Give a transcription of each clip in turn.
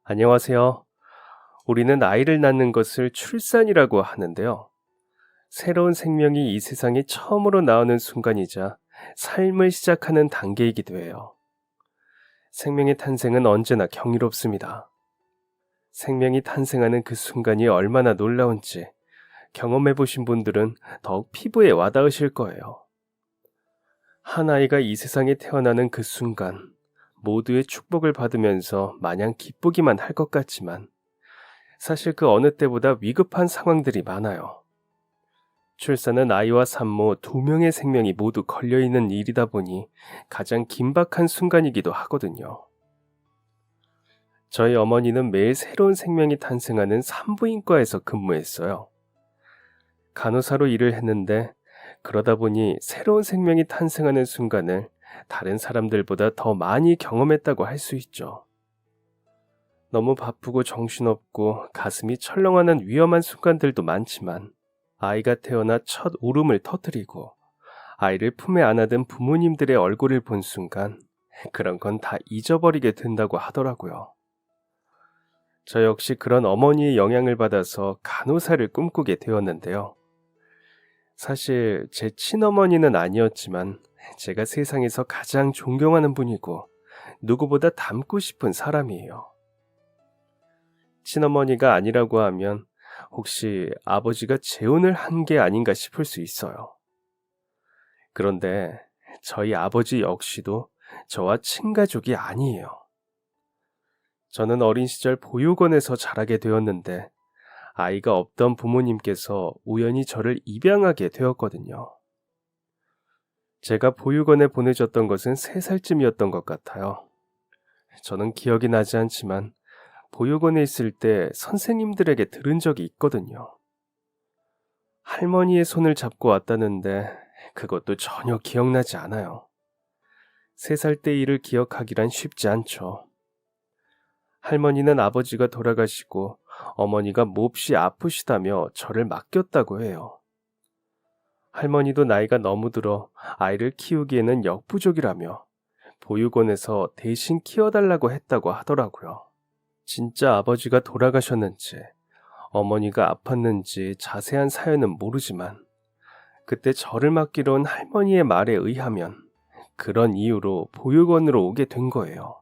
안녕하세요. 우리는 아이를 낳는 것을 출산이라고 하는데요. 새로운 생명이 이 세상에 처음으로 나오는 순간이자 삶을 시작하는 단계이기도 해요. 생명의 탄생은 언제나 경이롭습니다. 생명이 탄생하는 그 순간이 얼마나 놀라운지 경험해 보신 분들은 더욱 피부에 와닿으실 거예요. 한 아이가 이 세상에 태어나는 그 순간, 모두의 축복을 받으면서 마냥 기쁘기만 할 것 같지만, 사실 그 어느 때보다 위급한 상황들이 많아요. 출산은 아이와 산모 두 명의 생명이 모두 걸려있는 일이다 보니 가장 긴박한 순간이기도 하거든요. 저희 어머니는 매일 새로운 생명이 탄생하는 산부인과에서 근무했어요. 간호사로 일을 했는데 그러다 보니 새로운 생명이 탄생하는 순간을 다른 사람들보다 더 많이 경험했다고 할 수 있죠. 너무 바쁘고 정신없고 가슴이 철렁하는 위험한 순간들도 많지만 아이가 태어나 첫 울음을 터뜨리고 아이를 품에 안아든 부모님들의 얼굴을 본 순간 그런 건 다 잊어버리게 된다고 하더라고요. 저 역시 그런 어머니의 영향을 받아서 간호사를 꿈꾸게 되었는데요. 사실 제 친어머니는 아니었지만 제가 세상에서 가장 존경하는 분이고 누구보다 닮고 싶은 사람이에요. 친어머니가 아니라고 하면 혹시 아버지가 재혼을 한 게 아닌가 싶을 수 있어요. 그런데 저희 아버지 역시도 저와 친가족이 아니에요. 저는 어린 시절 보육원에서 자라게 되었는데 아이가 없던 부모님께서 우연히 저를 입양하게 되었거든요. 제가 보육원에 보내졌던 것은 3살쯤이었던 것 같아요. 저는 기억이 나지 않지만 보육원에 있을 때 선생님들에게 들은 적이 있거든요. 할머니의 손을 잡고 왔다는데 그것도 전혀 기억나지 않아요. 3살 때 일을 기억하기란 쉽지 않죠. 할머니는 아버지가 돌아가시고 어머니가 몹시 아프시다며 저를 맡겼다고 해요. 할머니도 나이가 너무 들어 아이를 키우기에는 역부족이라며 보육원에서 대신 키워달라고 했다고 하더라고요. 진짜 아버지가 돌아가셨는지 어머니가 아팠는지 자세한 사연은 모르지만 그때 저를 맡기로 온 할머니의 말에 의하면 그런 이유로 보육원으로 오게 된 거예요.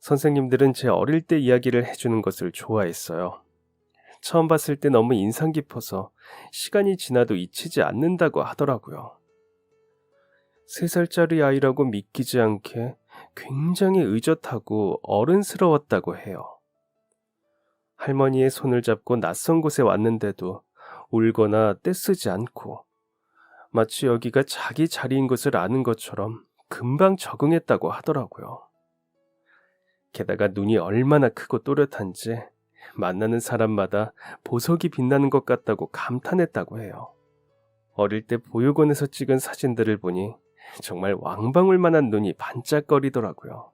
선생님들은 제 어릴 때 이야기를 해주는 것을 좋아했어요. 처음 봤을 때 너무 인상 깊어서 시간이 지나도 잊히지 않는다고 하더라고요. 3살짜리 아이라고 믿기지 않게 굉장히 의젓하고 어른스러웠다고 해요. 할머니의 손을 잡고 낯선 곳에 왔는데도 울거나 떼쓰지 않고 마치 여기가 자기 자리인 것을 아는 것처럼 금방 적응했다고 하더라고요. 게다가 눈이 얼마나 크고 또렷한지 만나는 사람마다 보석이 빛나는 것 같다고 감탄했다고 해요. 어릴 때 보육원에서 찍은 사진들을 보니 정말 왕방울만한 눈이 반짝거리더라고요.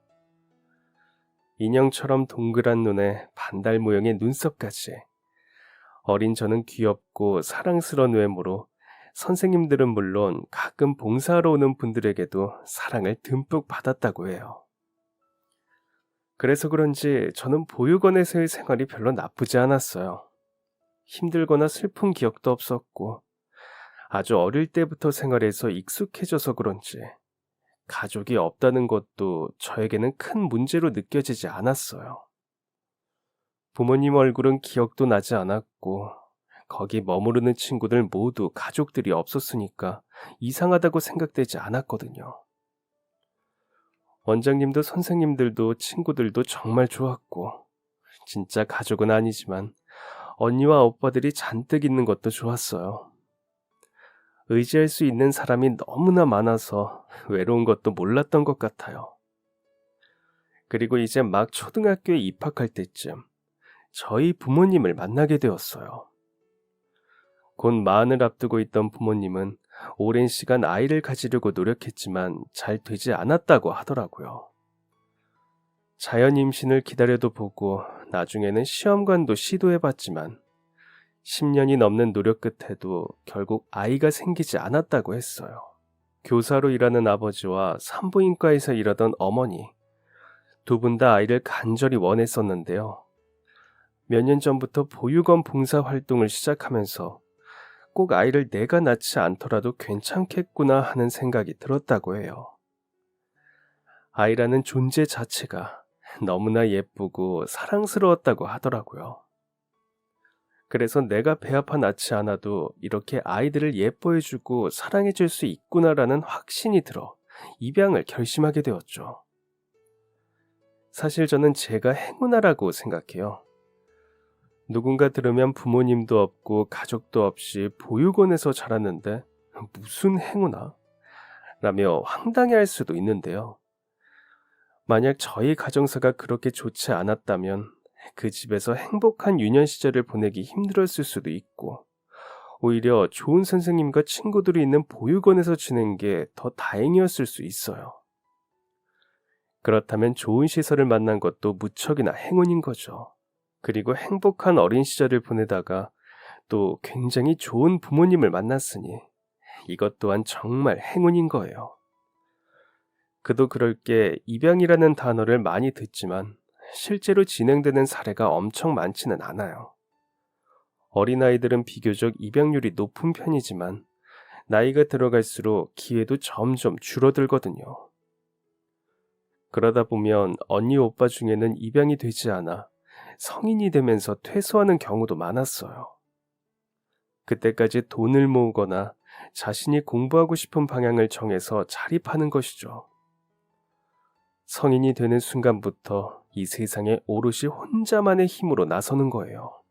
인형처럼 동그란 눈에 반달 모양의 눈썹까지. 어린 저는 귀엽고 사랑스러운 외모로 선생님들은 물론 가끔 봉사하러 오는 분들에게도 사랑을 듬뿍 받았다고 해요. 그래서 그런지 저는 보육원에서의 생활이 별로 나쁘지 않았어요. 힘들거나 슬픈 기억도 없었고 아주 어릴 때부터 생활해서 익숙해져서 그런지 가족이 없다는 것도 저에게는 큰 문제로 느껴지지 않았어요. 부모님 얼굴은 기억도 나지 않았고 거기 머무르는 친구들 모두 가족들이 없었으니까 이상하다고 생각되지 않았거든요. 원장님도 선생님들도 친구들도 정말 좋았고 진짜 가족은 아니지만 언니와 오빠들이 잔뜩 있는 것도 좋았어요. 의지할 수 있는 사람이 너무나 많아서 외로운 것도 몰랐던 것 같아요. 그리고 이제 막 초등학교에 입학할 때쯤 저희 부모님을 만나게 되었어요. 곧 마흔을 앞두고 있던 부모님은 오랜 시간 아이를 가지려고 노력했지만 잘 되지 않았다고 하더라고요. 자연 임신을 기다려도 보고 나중에는 시험관도 시도해봤지만 10년이 넘는 노력 끝에도 결국 아이가 생기지 않았다고 했어요. 교사로 일하는 아버지와 산부인과에서 일하던 어머니, 두 분 다 아이를 간절히 원했었는데요. 몇 년 전부터 보육원 봉사 활동을 시작하면서 꼭 아이를 내가 낳지 않더라도 괜찮겠구나 하는 생각이 들었다고 해요. 아이라는 존재 자체가 너무나 예쁘고 사랑스러웠다고 하더라고요. 그래서 내가 배 아파 낳지 않아도 이렇게 아이들을 예뻐해주고 사랑해줄 수 있구나라는 확신이 들어 입양을 결심하게 되었죠. 사실 저는 제가 행운아라고 생각해요. 누군가 들으면 부모님도 없고 가족도 없이 보육원에서 자랐는데 무슨 행운아? 라며 황당해할 수도 있는데요. 만약 저희 가정사가 그렇게 좋지 않았다면 그 집에서 행복한 유년 시절을 보내기 힘들었을 수도 있고, 오히려 좋은 선생님과 친구들이 있는 보육원에서 지낸 게 더 다행이었을 수 있어요. 그렇다면 좋은 시설을 만난 것도 무척이나 행운인 거죠. 그리고 행복한 어린 시절을 보내다가 또 굉장히 좋은 부모님을 만났으니 이것 또한 정말 행운인 거예요. 그도 그럴 게 입양이라는 단어를 많이 듣지만 실제로 진행되는 사례가 엄청 많지는 않아요. 어린아이들은 비교적 입양률이 높은 편이지만 나이가 들어갈수록 기회도 점점 줄어들거든요. 그러다 보면 언니 오빠 중에는 입양이 되지 않아 성인이 되면서 퇴소하는 경우도 많았어요. 그때까지 돈을 모으거나 자신이 공부하고 싶은 방향을 정해서 자립하는 것이죠. 성인이 되는 순간부터 이 세상에 오롯이 혼자만의 힘으로 나서는 거예요.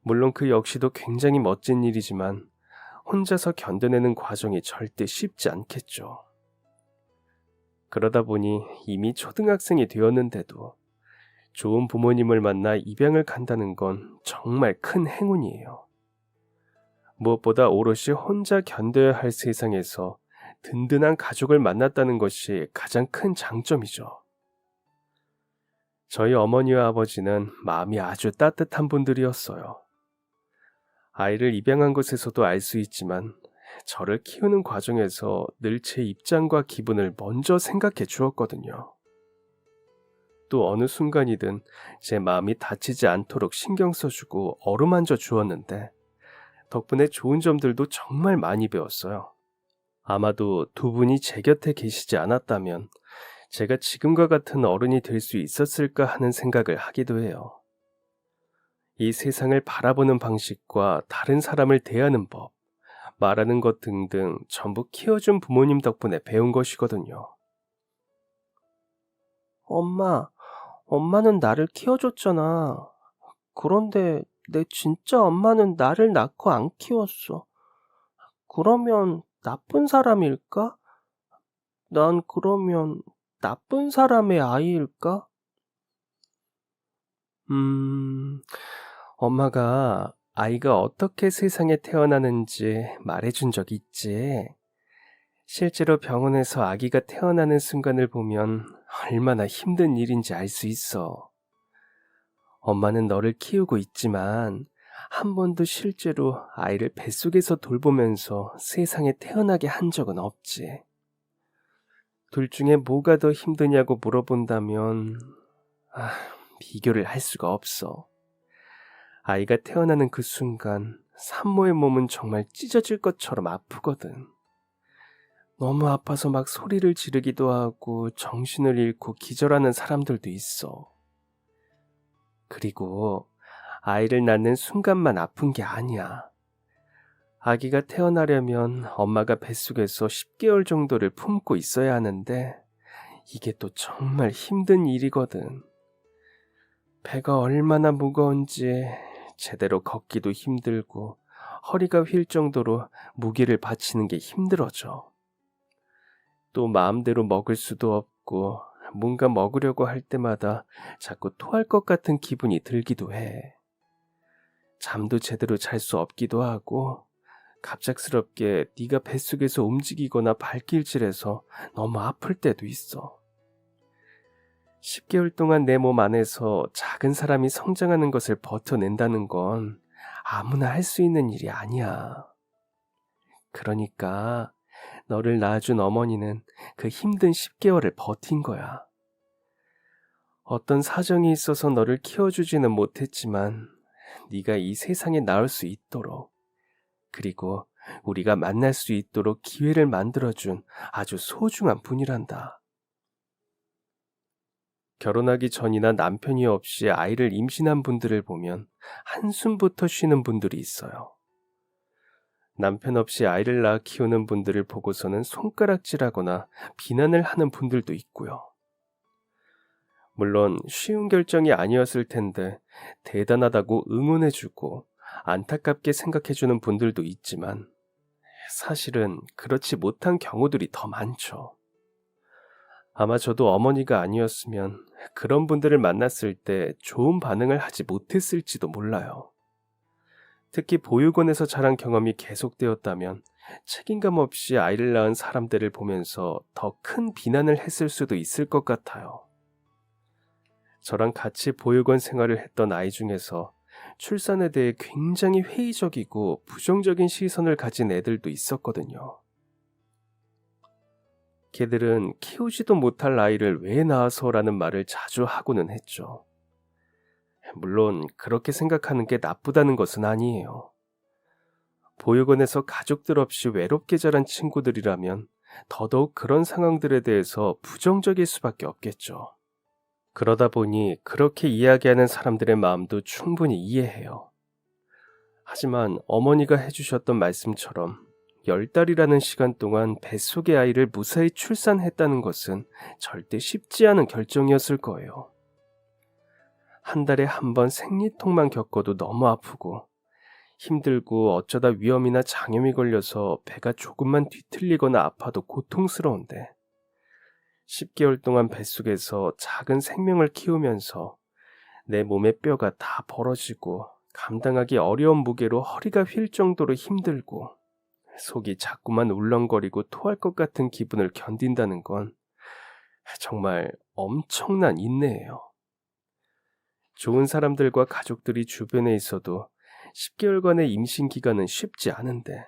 물론 그 역시도 굉장히 멋진 일이지만 혼자서 견뎌내는 과정이 절대 쉽지 않겠죠. 그러다 보니 이미 초등학생이 되었는데도 좋은 부모님을 만나 입양을 간다는 건 정말 큰 행운이에요. 무엇보다 오롯이 혼자 견뎌야 할 세상에서 든든한 가족을 만났다는 것이 가장 큰 장점이죠. 저희 어머니와 아버지는 마음이 아주 따뜻한 분들이었어요. 아이를 입양한 것에서도 알 수 있지만 저를 키우는 과정에서 늘 제 입장과 기분을 먼저 생각해 주었거든요. 또 어느 순간이든 제 마음이 다치지 않도록 신경 써주고 어루만져 주었는데 덕분에 좋은 점들도 정말 많이 배웠어요. 아마도 두 분이 제 곁에 계시지 않았다면 제가 지금과 같은 어른이 될 수 있었을까 하는 생각을 하기도 해요. 이 세상을 바라보는 방식과 다른 사람을 대하는 법, 말하는 것 등등 전부 키워준 부모님 덕분에 배운 것이거든요. 엄마는 나를 키워줬잖아. 그런데 내 진짜 엄마는 나를 낳고 안 키웠어. 그러면 나쁜 사람일까? 난 그러면 나쁜 사람의 아이일까? 엄마가 아이가 어떻게 세상에 태어나는지 말해준 적 있지. 실제로 병원에서 아기가 태어나는 순간을 보면 얼마나 힘든 일인지 알 수 있어. 엄마는 너를 키우고 있지만 한 번도 실제로 아이를 뱃속에서 돌보면서 세상에 태어나게 한 적은 없지. 둘 중에 뭐가 더 힘드냐고 물어본다면 비교를 할 수가 없어. 아이가 태어나는 그 순간 산모의 몸은 정말 찢어질 것처럼 아프거든. 너무 아파서 막 소리를 지르기도 하고 정신을 잃고 기절하는 사람들도 있어. 그리고 아이를 낳는 순간만 아픈 게 아니야. 아기가 태어나려면 엄마가 뱃속에서 10개월 정도를 품고 있어야 하는데 이게 또 정말 힘든 일이거든. 배가 얼마나 무거운지 제대로 걷기도 힘들고 허리가 휠 정도로 무게를 받치는 게 힘들어져. 또 마음대로 먹을 수도 없고 뭔가 먹으려고 할 때마다 자꾸 토할 것 같은 기분이 들기도 해. 잠도 제대로 잘 수 없기도 하고 갑작스럽게 네가 뱃속에서 움직이거나 발길질해서 너무 아플 때도 있어. 10개월 동안 내 몸 안에서 작은 사람이 성장하는 것을 버텨낸다는 건 아무나 할 수 있는 일이 아니야. 그러니까 너를 낳아준 어머니는 그 힘든 10개월을 버틴 거야. 어떤 사정이 있어서 너를 키워주지는 못했지만 네가 이 세상에 나올 수 있도록, 그리고 우리가 만날 수 있도록 기회를 만들어준 아주 소중한 분이란다. 결혼하기 전이나 남편이 없이 아이를 임신한 분들을 보면 한숨부터 쉬는 분들이 있어요. 남편 없이 아이를 낳아 키우는 분들을 보고서는 손가락질하거나 비난을 하는 분들도 있고요. 물론 쉬운 결정이 아니었을 텐데 대단하다고 응원해주고 안타깝게 생각해주는 분들도 있지만, 사실은 그렇지 못한 경우들이 더 많죠. 아마 저도 어머니가 아니었으면 그런 분들을 만났을 때 좋은 반응을 하지 못했을지도 몰라요. 특히 보육원에서 자란 경험이 계속되었다면 책임감 없이 아이를 낳은 사람들을 보면서 더 큰 비난을 했을 수도 있을 것 같아요. 저랑 같이 보육원 생활을 했던 아이 중에서 출산에 대해 굉장히 회의적이고 부정적인 시선을 가진 애들도 있었거든요. 걔들은 키우지도 못할 아이를 왜 낳아서라는 말을 자주 하고는 했죠. 물론 그렇게 생각하는 게 나쁘다는 것은 아니에요. 보육원에서 가족들 없이 외롭게 자란 친구들이라면 더더욱 그런 상황들에 대해서 부정적일 수밖에 없겠죠. 그러다 보니 그렇게 이야기하는 사람들의 마음도 충분히 이해해요. 하지만 어머니가 해주셨던 말씀처럼 10달이라는 시간 동안 뱃속의 아이를 무사히 출산했다는 것은 절대 쉽지 않은 결정이었을 거예요. 한 달에 한 번 생리통만 겪어도 너무 아프고 힘들고, 어쩌다 위염이나 장염이 걸려서 배가 조금만 뒤틀리거나 아파도 고통스러운데 10개월 동안 뱃속에서 작은 생명을 키우면서 내 몸의 뼈가 다 벌어지고 감당하기 어려운 무게로 허리가 휠 정도로 힘들고 속이 자꾸만 울렁거리고 토할 것 같은 기분을 견딘다는 건 정말 엄청난 인내예요. 좋은 사람들과 가족들이 주변에 있어도 10개월간의 임신 기간은 쉽지 않은데,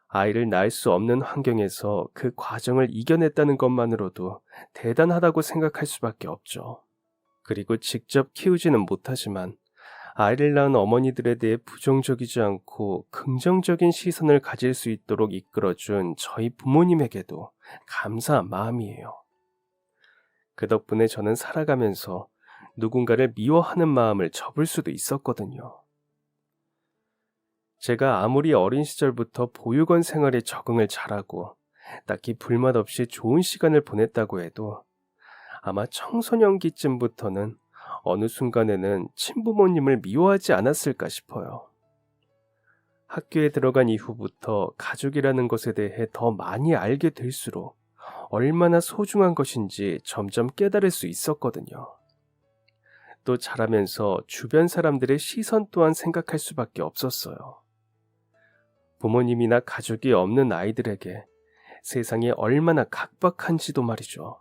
아이를 낳을 수 없는 환경에서 그 과정을 이겨냈다는 것만으로도 대단하다고 생각할 수밖에 없죠. 그리고 직접 키우지는 못하지만 아이를 낳은 어머니들에 대해 부정적이지 않고 긍정적인 시선을 가질 수 있도록 이끌어준 저희 부모님에게도 감사한 마음이에요. 그 덕분에 저는 살아가면서 누군가를 미워하는 마음을 접을 수도 있었거든요. 제가 아무리 어린 시절부터 보육원 생활에 적응을 잘하고 딱히 불만 없이 좋은 시간을 보냈다고 해도 아마 청소년기쯤부터는 어느 순간에는 친부모님을 미워하지 않았을까 싶어요. 학교에 들어간 이후부터 가족이라는 것에 대해 더 많이 알게 될수록 얼마나 소중한 것인지 점점 깨달을 수 있었거든요. 또 자라면서 주변 사람들의 시선 또한 생각할 수밖에 없었어요. 부모님이나 가족이 없는 아이들에게 세상이 얼마나 각박한지도 말이죠.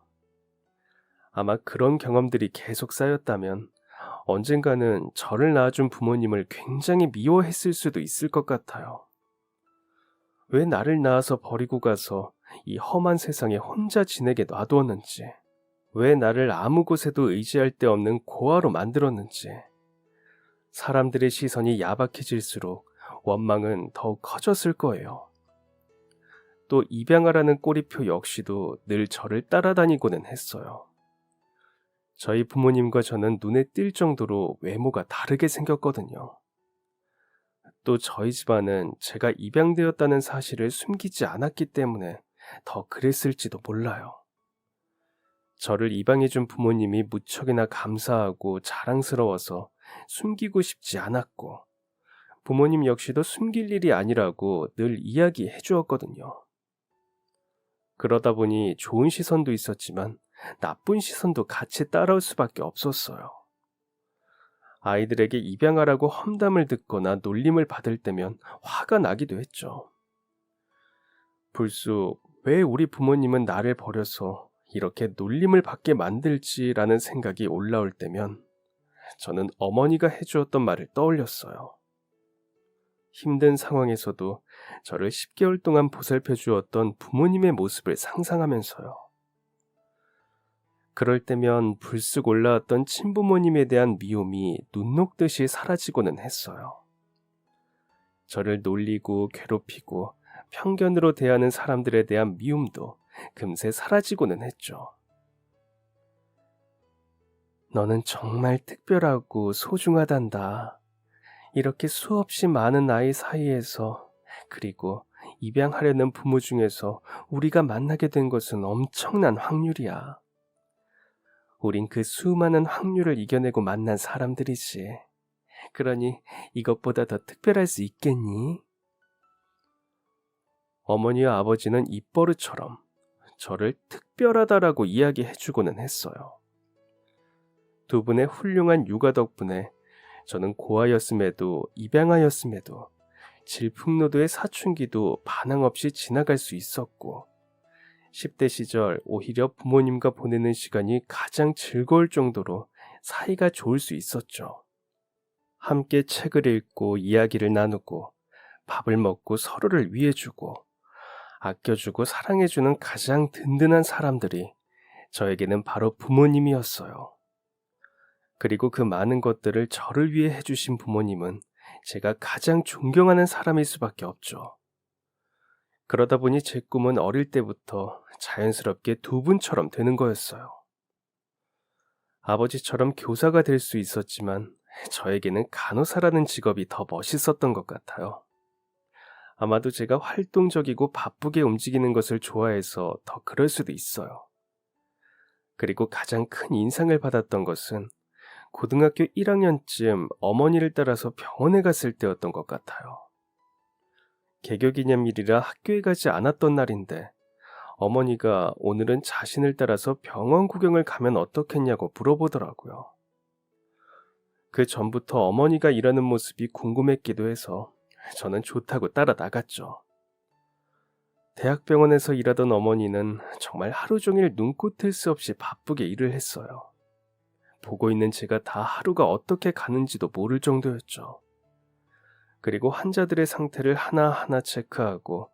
아마 그런 경험들이 계속 쌓였다면 언젠가는 저를 낳아준 부모님을 굉장히 미워했을 수도 있을 것 같아요. 왜 나를 낳아서 버리고 가서 이 험한 세상에 혼자 지내게 놔두었는지, 왜 나를 아무 곳에도 의지할 데 없는 고아로 만들었는지. 사람들의 시선이 야박해질수록 원망은 더욱 커졌을 거예요. 또 입양아라는 꼬리표 역시도 늘 저를 따라다니고는 했어요. 저희 부모님과 저는 눈에 띌 정도로 외모가 다르게 생겼거든요. 또 저희 집안은 제가 입양되었다는 사실을 숨기지 않았기 때문에 더 그랬을지도 몰라요. 저를 입양해준 부모님이 무척이나 감사하고 자랑스러워서 숨기고 싶지 않았고, 부모님 역시도 숨길 일이 아니라고 늘 이야기해 주었거든요. 그러다 보니 좋은 시선도 있었지만 나쁜 시선도 같이 따라올 수밖에 없었어요. 아이들에게 입양하라고 험담을 듣거나 놀림을 받을 때면 화가 나기도 했죠. 불쑥 왜 우리 부모님은 나를 버려서 이렇게 놀림을 받게 만들지라는 생각이 올라올 때면 저는 어머니가 해주었던 말을 떠올렸어요. 힘든 상황에서도 저를 10개월 동안 보살펴 주었던 부모님의 모습을 상상하면서요. 그럴 때면 불쑥 올라왔던 친부모님에 대한 미움이 눈 녹듯이 사라지고는 했어요. 저를 놀리고 괴롭히고 편견으로 대하는 사람들에 대한 미움도 금세 사라지고는 했죠. 너는 정말 특별하고 소중하단다. 이렇게 수없이 많은 아이 사이에서, 그리고 입양하려는 부모 중에서 우리가 만나게 된 것은 엄청난 확률이야. 우린 그 수많은 확률을 이겨내고 만난 사람들이지. 그러니 이것보다 더 특별할 수 있겠니? 어머니와 아버지는 입버릇처럼 저를 특별하다라고 이야기해주고는 했어요. 두 분의 훌륭한 육아 덕분에 저는 고아였음에도 입양하였음에도 질풍노도의 사춘기도 반항 없이 지나갈 수 있었고, 10대 시절 오히려 부모님과 보내는 시간이 가장 즐거울 정도로 사이가 좋을 수 있었죠. 함께 책을 읽고 이야기를 나누고 밥을 먹고 서로를 위해주고 아껴주고 사랑해주는 가장 든든한 사람들이 저에게는 바로 부모님이었어요. 그리고 그 많은 것들을 저를 위해 해주신 부모님은 제가 가장 존경하는 사람일 수밖에 없죠. 그러다 보니 제 꿈은 어릴 때부터 자연스럽게 두 분처럼 되는 거였어요. 아버지처럼 교사가 될 수 있었지만 저에게는 간호사라는 직업이 더 멋있었던 것 같아요. 아마도 제가 활동적이고 바쁘게 움직이는 것을 좋아해서 더 그럴 수도 있어요. 그리고 가장 큰 인상을 받았던 것은 고등학교 1학년쯤 어머니를 따라서 병원에 갔을 때였던 것 같아요. 개교기념일이라 학교에 가지 않았던 날인데 어머니가 오늘은 자신을 따라서 병원 구경을 가면 어떻겠냐고 물어보더라고요. 그 전부터 어머니가 일하는 모습이 궁금했기도 해서 저는 좋다고 따라 나갔죠. 대학병원에서 일하던 어머니는 정말 하루 종일 눈코 뜰 새 없이 바쁘게 일을 했어요. 보고 있는 제가 다 하루가 어떻게 가는지도 모를 정도였죠. 그리고 환자들의 상태를 하나하나 체크하고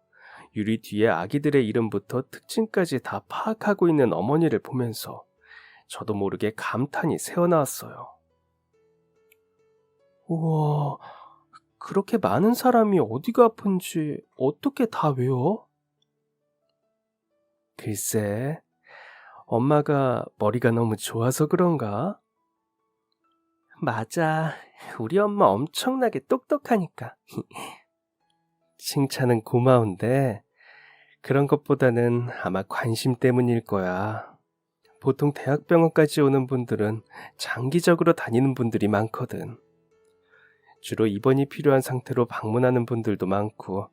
유리 뒤에 아기들의 이름부터 특징까지 다 파악하고 있는 어머니를 보면서 저도 모르게 감탄이 새어나왔어요. 우와, 그렇게 많은 사람이 어디가 아픈지 어떻게 다 외워? 글쎄, 엄마가 머리가 너무 좋아서 그런가? 맞아, 우리 엄마 엄청나게 똑똑하니까. 칭찬은 고마운데 그런 것보다는 아마 관심 때문일 거야. 보통 대학병원까지 오는 분들은 장기적으로 다니는 분들이 많거든. 주로 입원이 필요한 상태로 방문하는 분들도 많고,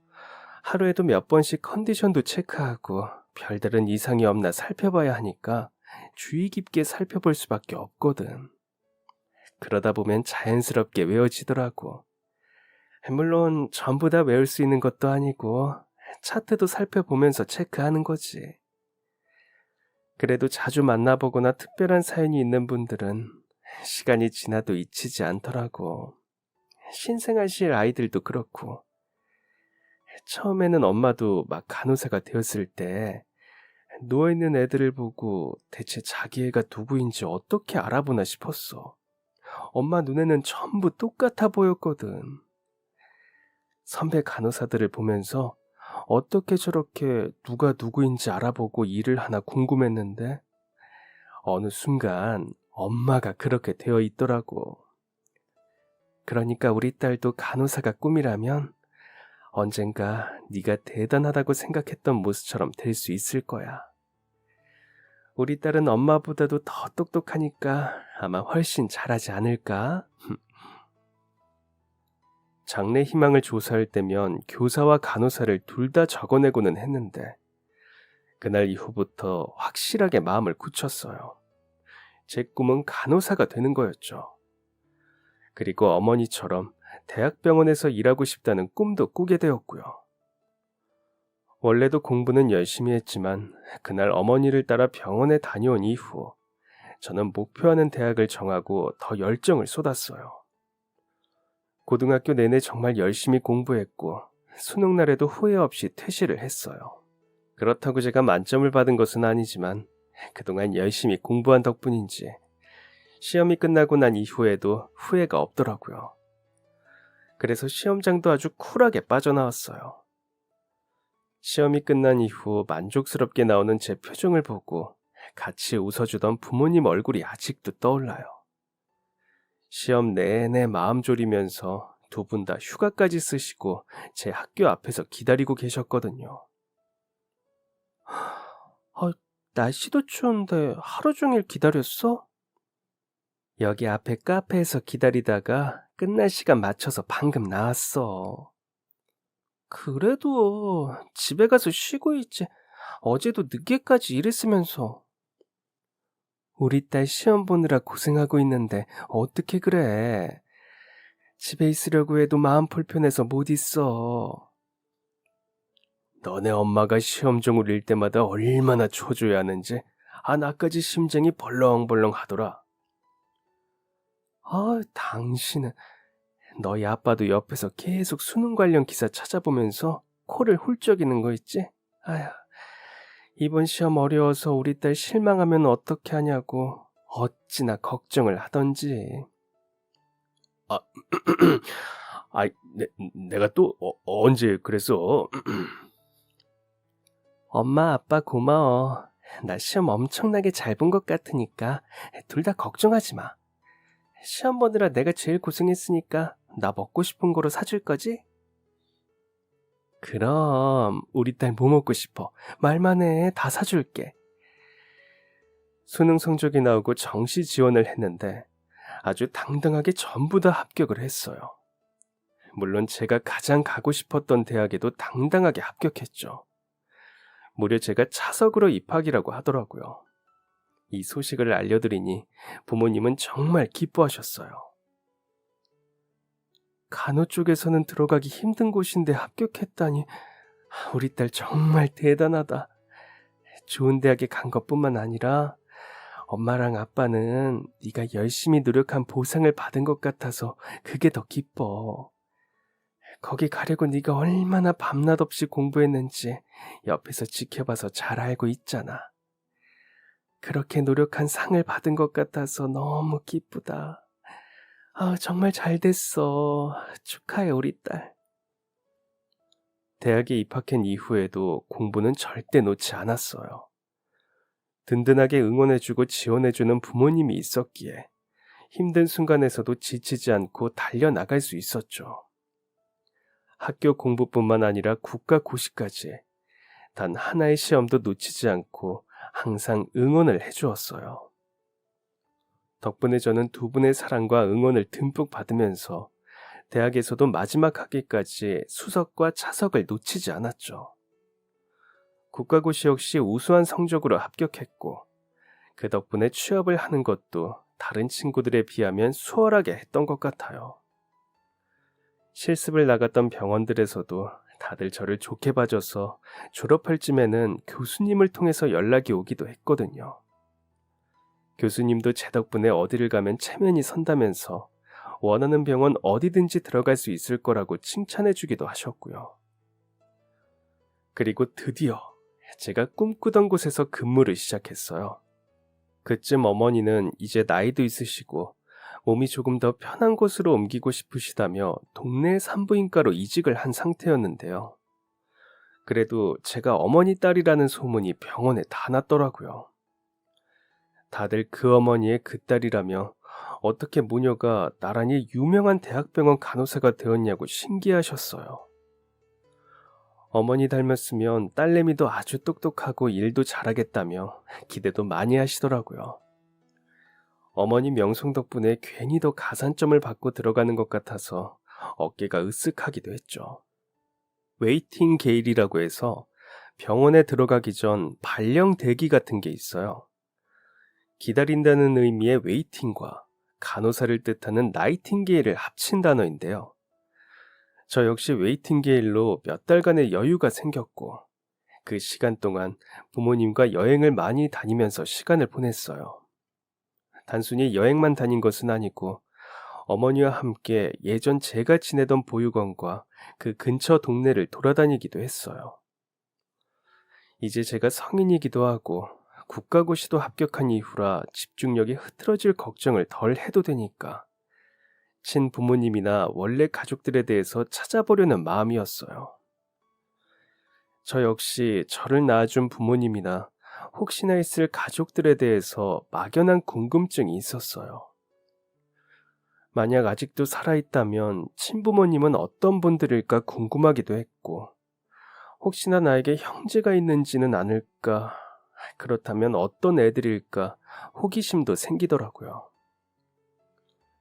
하루에도 몇 번씩 컨디션도 체크하고 별다른 이상이 없나 살펴봐야 하니까 주의 깊게 살펴볼 수밖에 없거든. 그러다 보면 자연스럽게 외워지더라고. 물론 전부 다 외울 수 있는 것도 아니고 차트도 살펴보면서 체크하는 거지. 그래도 자주 만나보거나 특별한 사연이 있는 분들은 시간이 지나도 잊히지 않더라고. 신생아실 아이들도 그렇고. 처음에는 엄마도 막 간호사가 되었을 때 누워있는 애들을 보고 대체 자기 애가 누구인지 어떻게 알아보나 싶었어. 엄마 눈에는 전부 똑같아 보였거든. 선배 간호사들을 보면서 어떻게 저렇게 누가 누구인지 알아보고 일을 하나 궁금했는데 어느 순간 엄마가 그렇게 되어 있더라고. 그러니까 우리 딸도 간호사가 꿈이라면 언젠가 네가 대단하다고 생각했던 모습처럼 될 수 있을 거야. 우리 딸은 엄마보다도 더 똑똑하니까 아마 훨씬 잘하지 않을까? 장래 희망을 조사할 때면 교사와 간호사를 둘 다 적어내고는 했는데 그날 이후부터 확실하게 마음을 굳혔어요. 제 꿈은 간호사가 되는 거였죠. 그리고 어머니처럼 대학병원에서 일하고 싶다는 꿈도 꾸게 되었고요. 원래도 공부는 열심히 했지만 그날 어머니를 따라 병원에 다녀온 이후 저는 목표하는 대학을 정하고 더 열정을 쏟았어요. 고등학교 내내 정말 열심히 공부했고 수능날에도 후회 없이 퇴실을 했어요. 그렇다고 제가 만점을 받은 것은 아니지만 그동안 열심히 공부한 덕분인지 시험이 끝나고 난 이후에도 후회가 없더라고요. 그래서 시험장도 아주 쿨하게 빠져나왔어요. 시험이 끝난 이후 만족스럽게 나오는 제 표정을 보고 같이 웃어주던 부모님 얼굴이 아직도 떠올라요. 시험 내내 마음 졸이면서 두 분 다 휴가까지 쓰시고 제 학교 앞에서 기다리고 계셨거든요. 날씨도 추운데 하루 종일 기다렸어? 여기 앞에 카페에서 기다리다가 끝날 시간 맞춰서 방금 나왔어. 그래도 집에 가서 쉬고 있지. 어제도 늦게까지 일했으면서. 우리 딸 시험 보느라 고생하고 있는데 어떻게 그래? 집에 있으려고 해도 마음 불편해서 못 있어. 너네 엄마가 시험 종을 일 때마다 얼마나 초조해하는지 나까지 심장이 벌렁벌렁 하더라. 당신은 너희 아빠도 옆에서 계속 수능 관련 기사 찾아보면서 코를 훌쩍이는 거 있지? 아휴, 이번 시험 어려워서 우리 딸 실망하면 어떻게 하냐고 어찌나 걱정을 하던지. 내가 또 언제 그랬어? 엄마 아빠 고마워. 나 시험 엄청나게 잘 본 것 같으니까 둘 다 걱정하지 마. 시험 보느라 내가 제일 고생했으니까 나 먹고 싶은 거로 사줄 거지? 그럼 우리 딸 뭐 먹고 싶어? 말만 해. 다 사줄게. 수능 성적이 나오고 정시 지원을 했는데 아주 당당하게 전부 다 합격을 했어요. 물론 제가 가장 가고 싶었던 대학에도 당당하게 합격했죠. 무려 제가 차석으로 입학이라고 하더라고요. 이 소식을 알려드리니 부모님은 정말 기뻐하셨어요. 간호 쪽에서는 들어가기 힘든 곳인데 합격했다니 우리 딸 정말 대단하다. 좋은 대학에 간 것뿐만 아니라 엄마랑 아빠는 네가 열심히 노력한 보상을 받은 것 같아서 그게 더 기뻐. 거기 가려고 네가 얼마나 밤낮 없이 공부했는지 옆에서 지켜봐서 잘 알고 있잖아. 그렇게 노력한 상을 받은 것 같아서 너무 기쁘다. 정말 잘 됐어. 축하해, 우리 딸. 대학에 입학한 이후에도 공부는 절대 놓지 않았어요. 든든하게 응원해주고 지원해주는 부모님이 있었기에 힘든 순간에서도 지치지 않고 달려나갈 수 있었죠. 학교 공부뿐만 아니라 국가고시까지 단 하나의 시험도 놓치지 않고 항상 응원을 해주었어요. 덕분에 저는 두 분의 사랑과 응원을 듬뿍 받으면서 대학에서도 마지막 학기까지 수석과 차석을 놓치지 않았죠. 국가고시 역시 우수한 성적으로 합격했고 그 덕분에 취업을 하는 것도 다른 친구들에 비하면 수월하게 했던 것 같아요. 실습을 나갔던 병원들에서도 다들 저를 좋게 봐줘서 졸업할 쯤에는 교수님을 통해서 연락이 오기도 했거든요. 교수님도 제 덕분에 어디를 가면 체면이 선다면서 원하는 병원 어디든지 들어갈 수 있을 거라고 칭찬해주기도 하셨고요. 그리고 드디어 제가 꿈꾸던 곳에서 근무를 시작했어요. 그쯤 어머니는 이제 나이도 있으시고 몸이 조금 더 편한 곳으로 옮기고 싶으시다며 동네 산부인과로 이직을 한 상태였는데요. 그래도 제가 어머니 딸이라는 소문이 병원에 다 났더라고요. 다들 그 어머니의 그 딸이라며 어떻게 모녀가 나란히 유명한 대학병원 간호사가 되었냐고 신기해하셨어요. 어머니 닮았으면 딸내미도 아주 똑똑하고 일도 잘하겠다며 기대도 많이 하시더라고요. 어머니 명성 덕분에 괜히 더 가산점을 받고 들어가는 것 같아서 어깨가 으쓱하기도 했죠. 웨이팅 게일이라고 해서 병원에 들어가기 전 발령 대기 같은 게 있어요. 기다린다는 의미의 웨이팅과 간호사를 뜻하는 나이팅게일을 합친 단어인데요. 저 역시 웨이팅게일로 몇 달간의 여유가 생겼고 그 시간 동안 부모님과 여행을 많이 다니면서 시간을 보냈어요. 단순히 여행만 다닌 것은 아니고 어머니와 함께 예전 제가 지내던 보육원과 그 근처 동네를 돌아다니기도 했어요. 이제 제가 성인이기도 하고 국가고시도 합격한 이후라 집중력이 흐트러질 걱정을 덜 해도 되니까 친부모님이나 원래 가족들에 대해서 찾아보려는 마음이었어요. 저 역시 저를 낳아준 부모님이나 혹시나 있을 가족들에 대해서 막연한 궁금증이 있었어요. 만약 아직도 살아있다면 친부모님은 어떤 분들일까 궁금하기도 했고, 혹시나 나에게 형제가 있는지는 아닐까, 그렇다면 어떤 애들일까 호기심도 생기더라고요.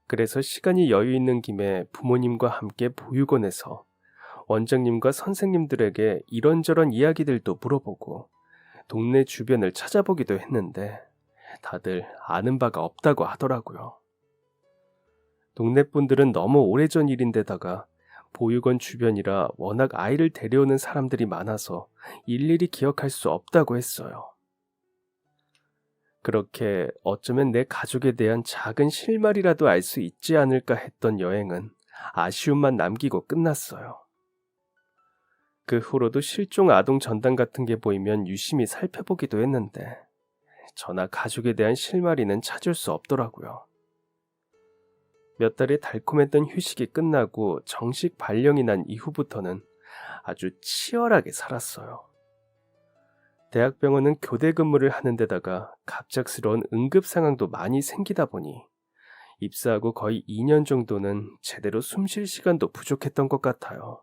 그래서 시간이 여유 있는 김에 부모님과 함께 보육원에서 원장님과 선생님들에게 이런저런 이야기들도 물어보고 동네 주변을 찾아보기도 했는데 다들 아는 바가 없다고 하더라고요. 동네 분들은 너무 오래전 일인데다가 보육원 주변이라 워낙 아이를 데려오는 사람들이 많아서 일일이 기억할 수 없다고 했어요. 그렇게 어쩌면 내 가족에 대한 작은 실마리라도 알 수 있지 않을까 했던 여행은 아쉬움만 남기고 끝났어요. 그 후로도 실종 아동 전단 같은 게 보이면 유심히 살펴보기도 했는데 저나 가족에 대한 실마리는 찾을 수 없더라고요. 몇 달의 달콤했던 휴식이 끝나고 정식 발령이 난 이후부터는 아주 치열하게 살았어요. 대학병원은 교대 근무를 하는 데다가 갑작스러운 응급 상황도 많이 생기다 보니 입사하고 거의 2년 정도는 제대로 숨 쉴 시간도 부족했던 것 같아요.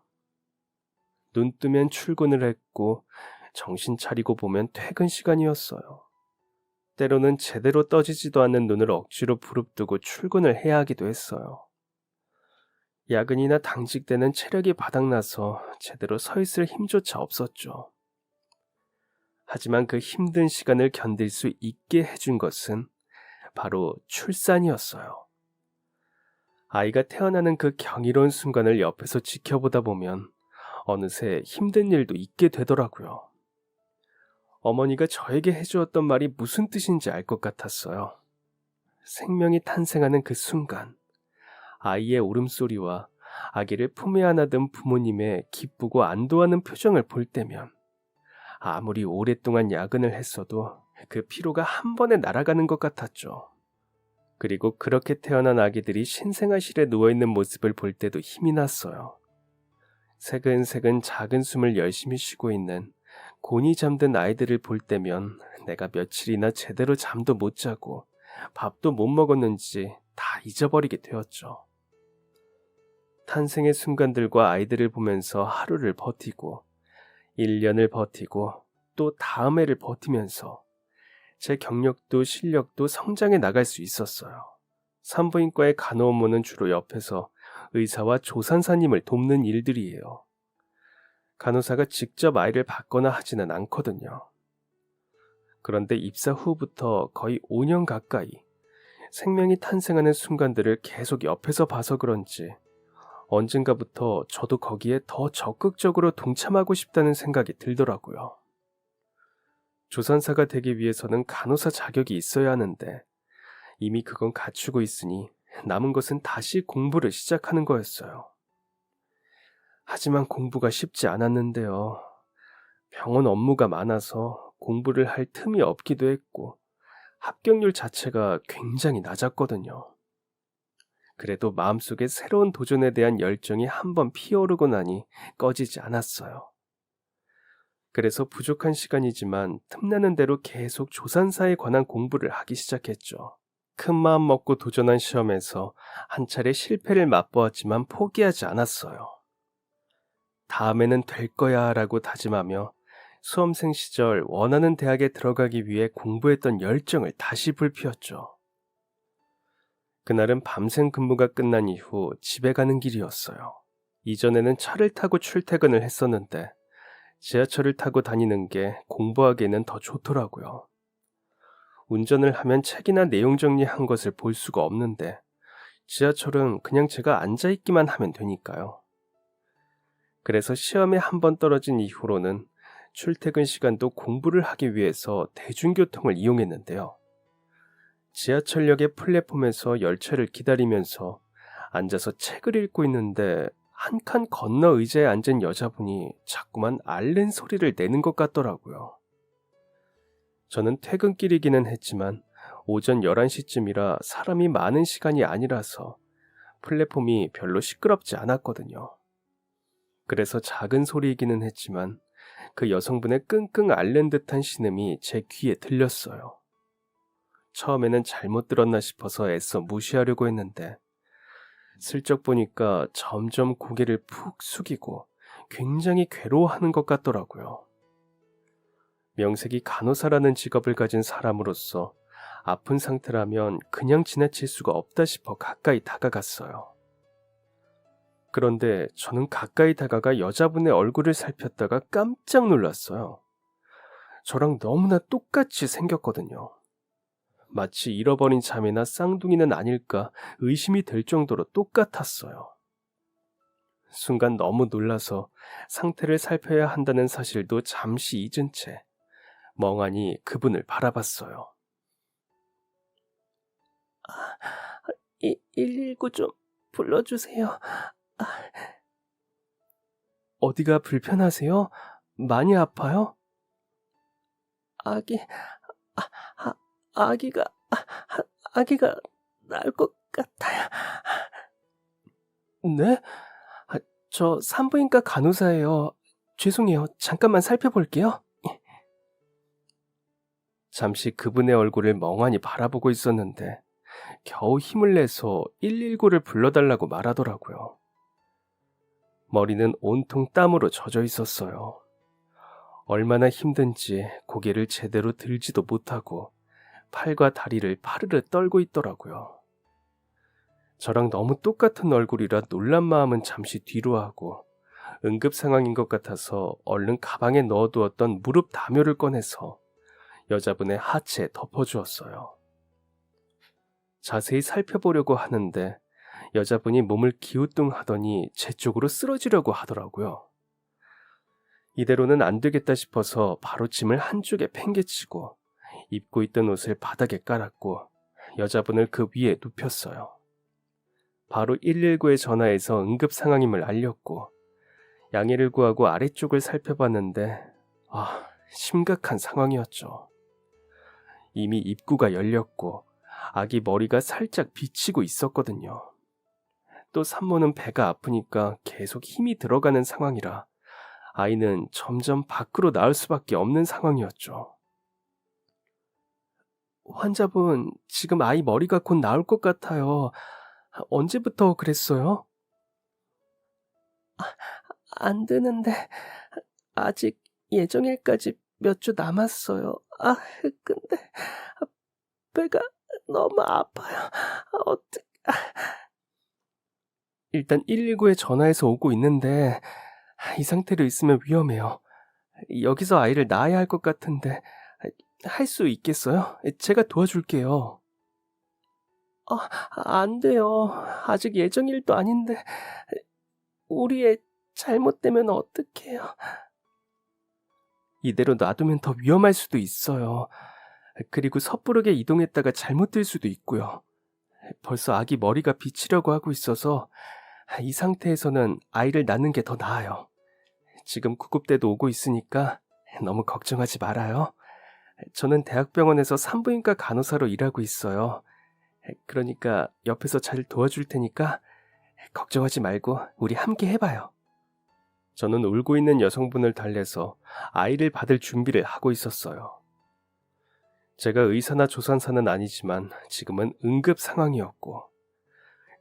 눈 뜨면 출근을 했고 정신 차리고 보면 퇴근 시간이었어요. 때로는 제대로 떠지지도 않는 눈을 억지로 부릅뜨고 출근을 해야 하기도 했어요. 야근이나 당직 때는 체력이 바닥나서 제대로 서 있을 힘조차 없었죠. 하지만 그 힘든 시간을 견딜 수 있게 해준 것은 바로 출산이었어요. 아이가 태어나는 그 경이로운 순간을 옆에서 지켜보다 보면 어느새 힘든 일도 있게 되더라고요. 어머니가 저에게 해주었던 말이 무슨 뜻인지 알 것 같았어요. 생명이 탄생하는 그 순간, 아이의 울음소리와 아기를 품에 안아든 부모님의 기쁘고 안도하는 표정을 볼 때면 아무리 오랫동안 야근을 했어도 그 피로가 한 번에 날아가는 것 같았죠. 그리고 그렇게 태어난 아기들이 신생아실에 누워있는 모습을 볼 때도 힘이 났어요. 새근새근 작은 숨을 열심히 쉬고 있는 곤히 잠든 아이들을 볼 때면 내가 며칠이나 제대로 잠도 못 자고 밥도 못 먹었는지 다 잊어버리게 되었죠. 탄생의 순간들과 아이들을 보면서 하루를 버티고 1년을 버티고 또 다음 해를 버티면서 제 경력도 실력도 성장해 나갈 수 있었어요. 산부인과의 간호업무는 주로 옆에서 의사와 조산사님을 돕는 일들이에요. 간호사가 직접 아이를 받거나 하지는 않거든요. 그런데 입사 후부터 거의 5년 가까이 생명이 탄생하는 순간들을 계속 옆에서 봐서 그런지 언젠가부터 저도 거기에 더 적극적으로 동참하고 싶다는 생각이 들더라고요. 조산사가 되기 위해서는 간호사 자격이 있어야 하는데 이미 그건 갖추고 있으니 남은 것은 다시 공부를 시작하는 거였어요. 하지만 공부가 쉽지 않았는데요. 병원 업무가 많아서 공부를 할 틈이 없기도 했고 합격률 자체가 굉장히 낮았거든요. 그래도 마음속에 새로운 도전에 대한 열정이 한번 피어오르고 나니 꺼지지 않았어요. 그래서 부족한 시간이지만 틈나는 대로 계속 조산사에 관한 공부를 하기 시작했죠. 큰 마음 먹고 도전한 시험에서 한 차례 실패를 맛보았지만 포기하지 않았어요. 다음에는 될 거야 라고 다짐하며 수험생 시절 원하는 대학에 들어가기 위해 공부했던 열정을 다시 불피웠죠. 그날은 밤샘 근무가 끝난 이후 집에 가는 길이었어요. 이전에는 차를 타고 출퇴근을 했었는데 지하철을 타고 다니는 게 공부하기에는 더 좋더라고요. 운전을 하면 책이나 내용 정리한 것을 볼 수가 없는데 지하철은 그냥 제가 앉아있기만 하면 되니까요. 그래서 시험에 한 번 떨어진 이후로는 출퇴근 시간도 공부를 하기 위해서 대중교통을 이용했는데요. 지하철역의 플랫폼에서 열차를 기다리면서 앉아서 책을 읽고 있는데 한 칸 건너 의자에 앉은 여자분이 자꾸만 앓는 소리를 내는 것 같더라고요. 저는 퇴근길이기는 했지만 오전 11시쯤이라 사람이 많은 시간이 아니라서 플랫폼이 별로 시끄럽지 않았거든요. 그래서 작은 소리이기는 했지만 그 여성분의 끙끙 앓는 듯한 신음이 제 귀에 들렸어요. 처음에는 잘못 들었나 싶어서 애써 무시하려고 했는데 슬쩍 보니까 점점 고개를 푹 숙이고 굉장히 괴로워하는 것 같더라고요. 명색이 간호사라는 직업을 가진 사람으로서 아픈 상태라면 그냥 지나칠 수가 없다 싶어 가까이 다가갔어요. 그런데 저는 가까이 다가가 여자분의 얼굴을 살폈다가 깜짝 놀랐어요. 저랑 너무나 똑같이 생겼거든요. 마치 잃어버린 자매나 쌍둥이는 아닐까 의심이 될 정도로 똑같았어요. 순간 너무 놀라서 상태를 살펴야 한다는 사실도 잠시 잊은 채 멍하니 그분을 바라봤어요. 119 좀 불러주세요. 어디가 불편하세요? 많이 아파요? 아기가 나을 것 같아요. 네? 저 산부인과 간호사예요. 죄송해요. 잠깐만 살펴볼게요. 잠시 그분의 얼굴을 멍하니 바라보고 있었는데 겨우 힘을 내서 119를 불러달라고 말하더라고요. 머리는 온통 땀으로 젖어 있었어요. 얼마나 힘든지 고개를 제대로 들지도 못하고 팔과 다리를 파르르 떨고 있더라고요. 저랑 너무 똑같은 얼굴이라 놀란 마음은 잠시 뒤로 하고 응급 상황인 것 같아서 얼른 가방에 넣어두었던 무릎 담요를 꺼내서 여자분의 하체에 덮어주었어요. 자세히 살펴보려고 하는데 여자분이 몸을 기우뚱하더니 제 쪽으로 쓰러지려고 하더라고요. 이대로는 안 되겠다 싶어서 바로 짐을 한쪽에 팽개치고 입고 있던 옷을 바닥에 깔았고 여자분을 그 위에 눕혔어요. 바로 119에 전화해서 응급 상황임을 알렸고 양해를 구하고 아래쪽을 살펴봤는데 심각한 상황이었죠. 이미 입구가 열렸고 아기 머리가 살짝 비치고 있었거든요. 또 산모는 배가 아프니까 계속 힘이 들어가는 상황이라 아이는 점점 밖으로 나올 수밖에 없는 상황이었죠. 환자분, 지금 아이 머리가 곧 나올 것 같아요. 언제부터 그랬어요? 안 되는데 아직 예정일까지 몇 주 남았어요. 근데 배가 너무 아파요. 어떡... 일단 119에 전화해서 오고 있는데 이 상태로 있으면 위험해요. 여기서 아이를 낳아야 할 것 같은데 할 수 있겠어요? 제가 도와줄게요. 안 돼요. 아직 예정일도 아닌데 우리 애 잘못되면 어떡해요? 이대로 놔두면 더 위험할 수도 있어요. 그리고 섣부르게 이동했다가 잘못될 수도 있고요. 벌써 아기 머리가 비치려고 하고 있어서 이 상태에서는 아이를 낳는 게 더 나아요. 지금 구급대도 오고 있으니까 너무 걱정하지 말아요. 저는 대학병원에서 산부인과 간호사로 일하고 있어요. 그러니까 옆에서 잘 도와줄 테니까 걱정하지 말고 우리 함께 해봐요. 저는 울고 있는 여성분을 달래서 아이를 받을 준비를 하고 있었어요. 제가 의사나 조산사는 아니지만 지금은 응급 상황이었고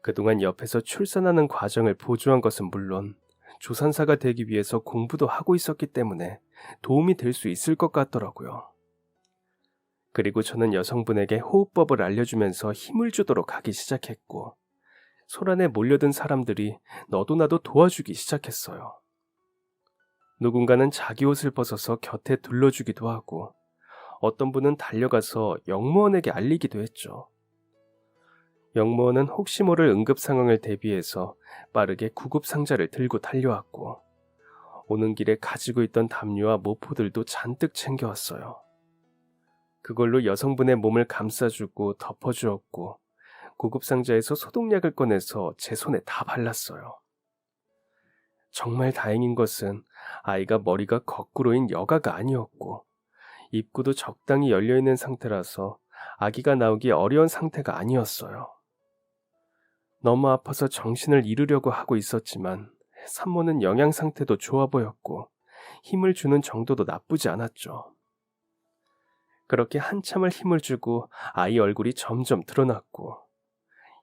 그동안 옆에서 출산하는 과정을 보조한 것은 물론 조산사가 되기 위해서 공부도 하고 있었기 때문에 도움이 될 수 있을 것 같더라고요. 그리고 저는 여성분에게 호흡법을 알려주면서 힘을 주도록 하기 시작했고 소란에 몰려든 사람들이 너도 나도 도와주기 시작했어요. 누군가는 자기 옷을 벗어서 곁에 둘러주기도 하고 어떤 분은 달려가서 영무원에게 알리기도 했죠. 영무원은 혹시 모를 응급 상황을 대비해서 빠르게 구급 상자를 들고 달려왔고 오는 길에 가지고 있던 담요와 모포들도 잔뜩 챙겨왔어요. 그걸로 여성분의 몸을 감싸주고 덮어주었고 구급 상자에서 소독약을 꺼내서 제 손에 다 발랐어요. 정말 다행인 것은 아이가 머리가 거꾸로인 여가가 아니었고 입구도 적당히 열려있는 상태라서 아기가 나오기 어려운 상태가 아니었어요. 너무 아파서 정신을 잃으려고 하고 있었지만 산모는 영양 상태도 좋아 보였고 힘을 주는 정도도 나쁘지 않았죠. 그렇게 한참을 힘을 주고 아이 얼굴이 점점 드러났고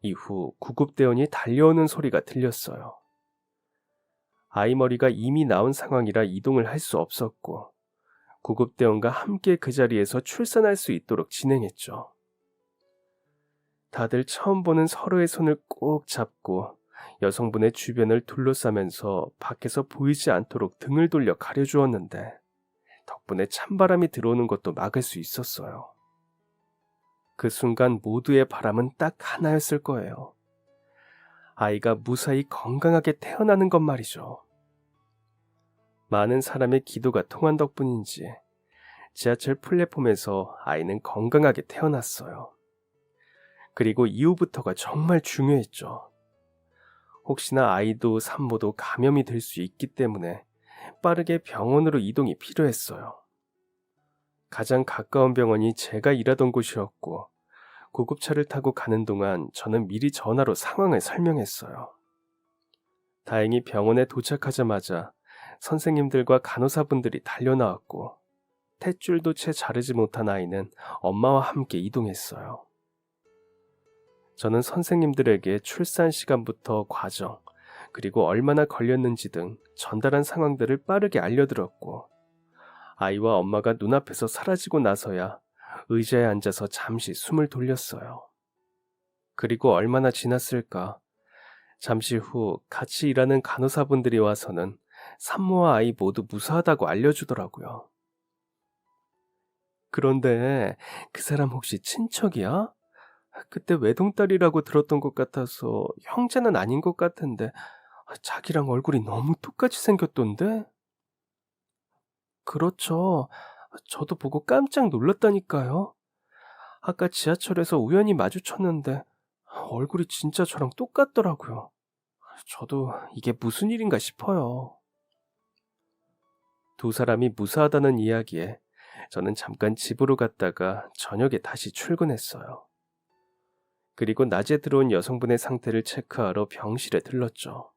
이후 구급대원이 달려오는 소리가 들렸어요. 아이 머리가 이미 나온 상황이라 이동을 할 수 없었고 구급대원과 함께 그 자리에서 출산할 수 있도록 진행했죠. 다들 처음 보는 서로의 손을 꼭 잡고 여성분의 주변을 둘러싸면서 밖에서 보이지 않도록 등을 돌려 가려주었는데 덕분에 찬바람이 들어오는 것도 막을 수 있었어요. 그 순간 모두의 바람은 딱 하나였을 거예요. 아이가 무사히 건강하게 태어나는 것 말이죠. 많은 사람의 기도가 통한 덕분인지 지하철 플랫폼에서 아이는 건강하게 태어났어요. 그리고 이후부터가 정말 중요했죠. 혹시나 아이도 산모도 감염이 될 수 있기 때문에 빠르게 병원으로 이동이 필요했어요. 가장 가까운 병원이 제가 일하던 곳이었고 구급차를 타고 가는 동안 저는 미리 전화로 상황을 설명했어요. 다행히 병원에 도착하자마자 선생님들과 간호사분들이 달려나왔고 탯줄도 채 자르지 못한 아이는 엄마와 함께 이동했어요. 저는 선생님들에게 출산 시간부터 과정, 그리고 얼마나 걸렸는지 등 전달한 상황들을 빠르게 알려드렸고 아이와 엄마가 눈앞에서 사라지고 나서야 의자에 앉아서 잠시 숨을 돌렸어요. 그리고 얼마나 지났을까? 잠시 후 같이 일하는 간호사분들이 와서는 산모와 아이 모두 무사하다고 알려주더라고요. 그런데 그 사람 혹시 친척이야? 그때 외동딸이라고 들었던 것 같아서 형제는 아닌 것 같은데 자기랑 얼굴이 너무 똑같이 생겼던데? 그렇죠. 저도 보고 깜짝 놀랐다니까요. 아까 지하철에서 우연히 마주쳤는데 얼굴이 진짜 저랑 똑같더라고요. 저도 이게 무슨 일인가 싶어요. 두 사람이 무사하다는 이야기에 저는 잠깐 집으로 갔다가 저녁에 다시 출근했어요. 그리고 낮에 들어온 여성분의 상태를 체크하러 병실에 들렀죠.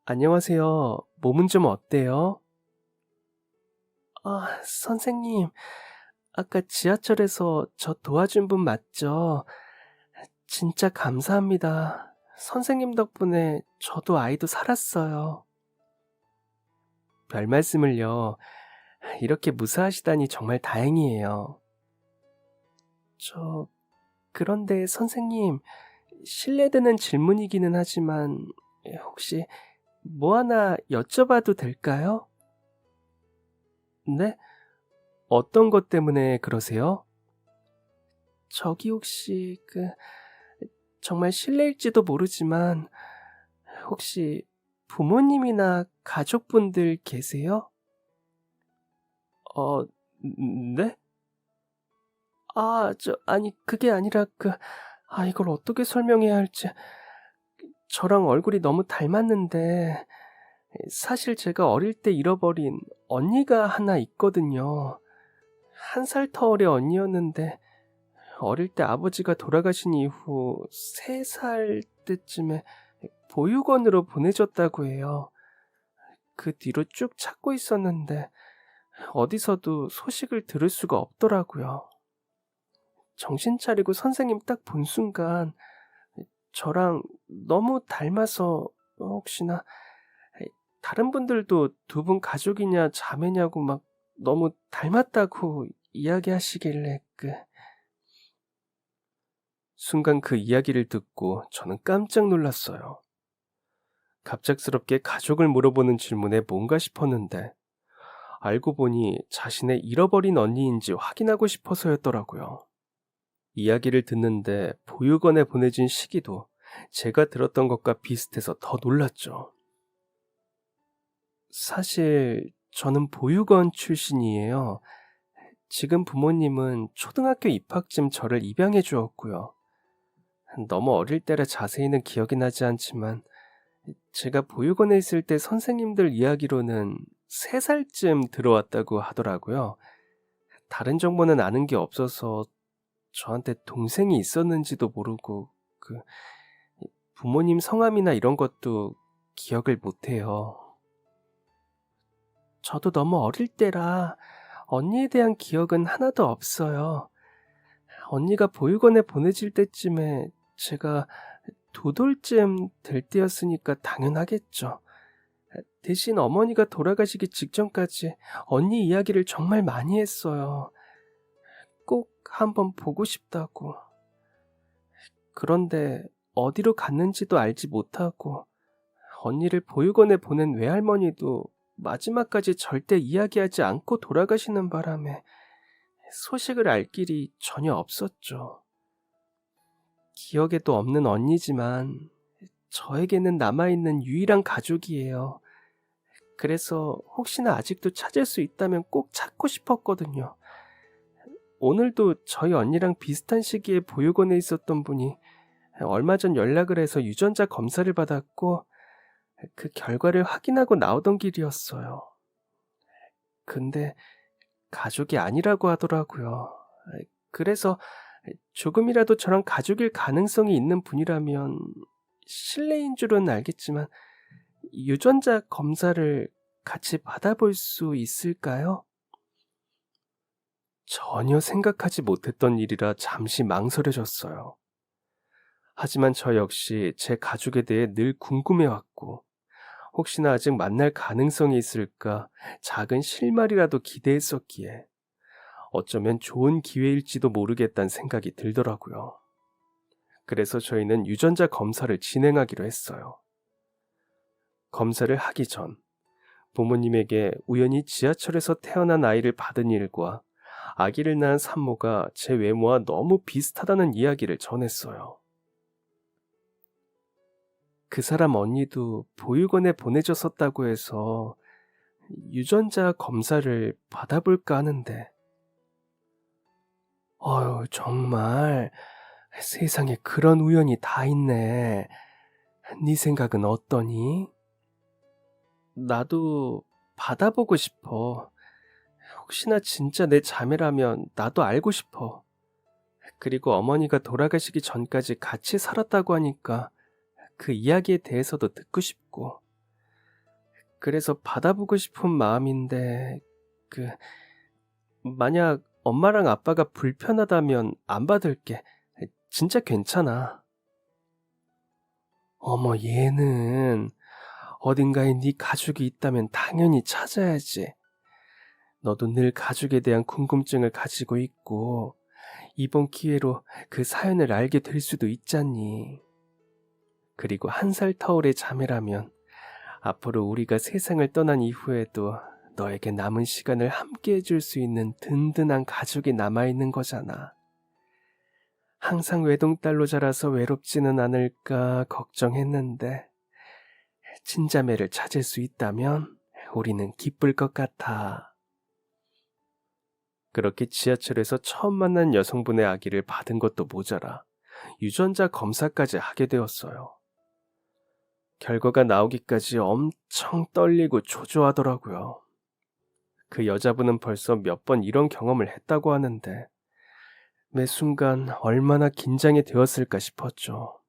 안녕하세요. 몸은 좀 어때요? 선생님, 아까 지하철에서 저 도와준 분 맞죠? 진짜 감사합니다. 선생님 덕분에 저도 아이도 살았어요. 별 말씀을요. 이렇게 무사하시다니 정말 다행이에요. 그런데 선생님, 실례되는 질문이기는 하지만 혹시 뭐 하나 여쭤봐도 될까요? 네? 어떤 것 때문에 그러세요? 저기 혹시 정말 실례일지도 모르지만 혹시 부모님이나 가족분들 계세요? 네? 아니 그게 아니라 이걸 어떻게 설명해야 할지 저랑 얼굴이 너무 닮았는데 사실 제가 어릴 때 잃어버린 언니가 하나 있거든요. 1살 터울의 언니였는데 어릴 때 아버지가 돌아가신 이후 3살 때쯤에 보육원으로 보내졌다고 해요. 그 뒤로 쭉 찾고 있었는데 어디서도 소식을 들을 수가 없더라고요. 정신 차리고 선생님 딱 본 순간 저랑 너무 닮아서 혹시나 다른 분들도 두 분 가족이냐 자매냐고 막 너무 닮았다고 이야기하시길래 순간 그 이야기를 듣고 저는 깜짝 놀랐어요. 갑작스럽게 가족을 물어보는 질문에 뭔가 싶었는데 알고 보니 자신의 잃어버린 언니인지 확인하고 싶어서였더라고요. 이야기를 듣는데 보육원에 보내진 시기도 제가 들었던 것과 비슷해서 더 놀랐죠. 사실 저는 보육원 출신이에요. 지금 부모님은 초등학교 입학쯤 저를 입양해 주었고요. 너무 어릴 때라 자세히는 기억이 나지 않지만 제가 보육원에 있을 때 선생님들 이야기로는 3살쯤 들어왔다고 하더라고요. 다른 정보는 아는 게 없어서 저한테 동생이 있었는지도 모르고 부모님 성함이나 이런 것도 기억을 못해요. 저도 너무 어릴 때라 언니에 대한 기억은 하나도 없어요. 언니가 보육원에 보내질 때쯤에 제가 2돌쯤 될 때였으니까 당연하겠죠. 대신 어머니가 돌아가시기 직전까지 언니 이야기를 정말 많이 했어요. 꼭 한번 보고 싶다고. 그런데 어디로 갔는지도 알지 못하고 언니를 보육원에 보낸 외할머니도 마지막까지 절대 이야기하지 않고 돌아가시는 바람에 소식을 알 길이 전혀 없었죠. 기억에도 없는 언니지만 저에게는 남아있는 유일한 가족이에요. 그래서 혹시나 아직도 찾을 수 있다면 꼭 찾고 싶었거든요. 오늘도 저희 언니랑 비슷한 시기에 보육원에 있었던 분이 얼마 전 연락을 해서 유전자 검사를 받았고 그 결과를 확인하고 나오던 길이었어요. 근데 가족이 아니라고 하더라고요. 그래서 조금이라도 저랑 가족일 가능성이 있는 분이라면 실례인 줄은 알겠지만 유전자 검사를 같이 받아볼 수 있을까요? 전혀 생각하지 못했던 일이라 잠시 망설여졌어요. 하지만 저 역시 제 가족에 대해 늘 궁금해왔고 혹시나 아직 만날 가능성이 있을까 작은 실마리라도 기대했었기에 어쩌면 좋은 기회일지도 모르겠다는 생각이 들더라고요. 그래서 저희는 유전자 검사를 진행하기로 했어요. 검사를 하기 전 부모님에게 우연히 지하철에서 태어난 아이를 받은 일과 아기를 낳은 산모가 제 외모와 너무 비슷하다는 이야기를 전했어요. 그 사람 언니도 보육원에 보내졌었다고 해서 유전자 검사를 받아볼까 하는데 정말 세상에 그런 우연이 다 있네. 네 생각은 어떠니? 나도 받아보고 싶어. 혹시나 진짜 내 자매라면 나도 알고 싶어. 그리고 어머니가 돌아가시기 전까지 같이 살았다고 하니까 그 이야기에 대해서도 듣고 싶고. 그래서 받아보고 싶은 마음인데 만약 엄마랑 아빠가 불편하다면 안 받을게. 진짜 괜찮아. 어머, 얘는 어딘가에 네 가족이 있다면 당연히 찾아야지. 너도 늘 가족에 대한 궁금증을 가지고 있고 이번 기회로 그 사연을 알게 될 수도 있잖니. 그리고 1살 터울의 자매라면 앞으로 우리가 세상을 떠난 이후에도 너에게 남은 시간을 함께 해줄 수 있는 든든한 가족이 남아있는 거잖아. 항상 외동딸로 자라서 외롭지는 않을까 걱정했는데 친자매를 찾을 수 있다면 우리는 기쁠 것 같아. 그렇게 지하철에서 처음 만난 여성분의 아기를 받은 것도 모자라 유전자 검사까지 하게 되었어요. 결과가 나오기까지 엄청 떨리고 초조하더라고요. 그 여자분은 벌써 몇 번 이런 경험을 했다고 하는데 매 순간 얼마나 긴장이 되었을까 싶었죠.